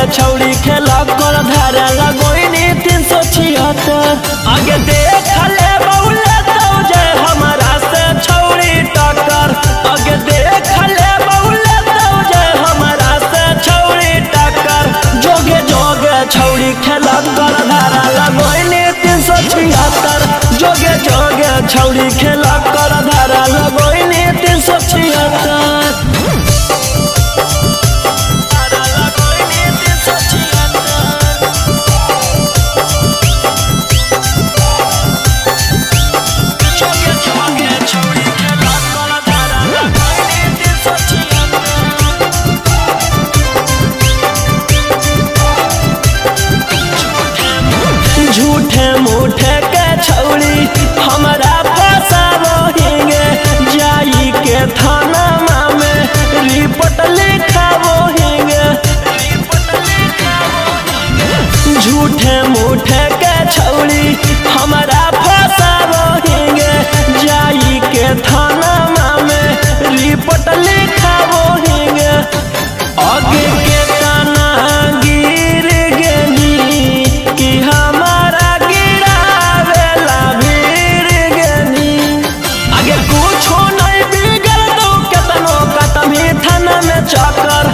छौड़ी खेला कर धारा लगोइनी 376। आगे देख ले बउले तो जे हमारा से छौड़ी टक्कर। आगे देख ले बउले तो जे हमारा से छौड़ी टक्कर। जोगे जोगे छौड़ी खेला कर धारा लगोइनी 376। जोगे जोगे छौड़ी खेला कर धारा लगोइनी 376। झूठे मूठे के छौड़ी हमारा फसावोहिंगे। जाई के थाना में रिपोर्ट लिखावोहिंगे। झूठे मूठे के छौड़ी हमारा फसावोहिंगे। जाई के थाना में रिपोर्ट लिखावोहिंगे। आगे के तना गिर गेनी कि हमारा गिरावेला भीड़ गेनी। आगे कुछो नहीं बिगड़ दो केतनो कतमी थाना में चक्कर।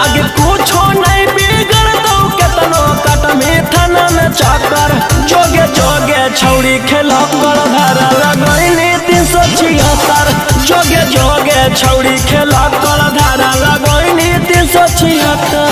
आगे कुछो नहीं बिगड़ दो केतनो कतमी थाना में चक्कर। जोगे जोगे छौड़ी खेला कर धारा लगोइनी 376। जोगे जोगे छौड़ी खेला कर धारा लगोइनी 376।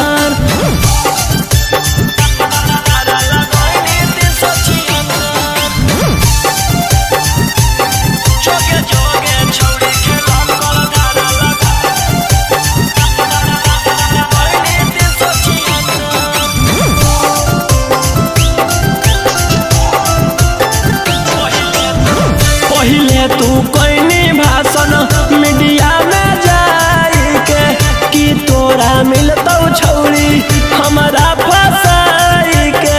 पहिले तू कोइनी भाषण मीडिया में जाई के कि तोरा मिलतौ छौड़ी हमारा फसाई के।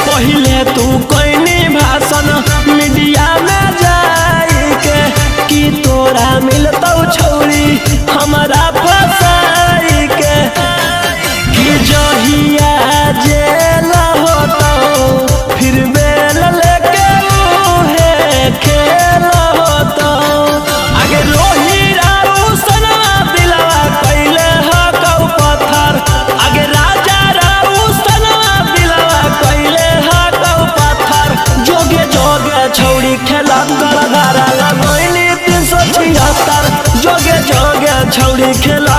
पहिले तू कोइनी भाषण मीडिया में जाई के कि तोरा मिलतौ छौड़ी हमारा फसाई के। कि जहिया जेल होतौ फिर बेल लेके उहे खेल होतौ। आगे रोही रारू सनवा दिलवा कैले हकौ पत्थर। आगे राजा रारू सनवा दिलवा कैले हकौ पत्थर। जोगे जोगे छौड़ी खेला कर धारा लगोइनी 376। जोगे जोगे छौड़ी खेला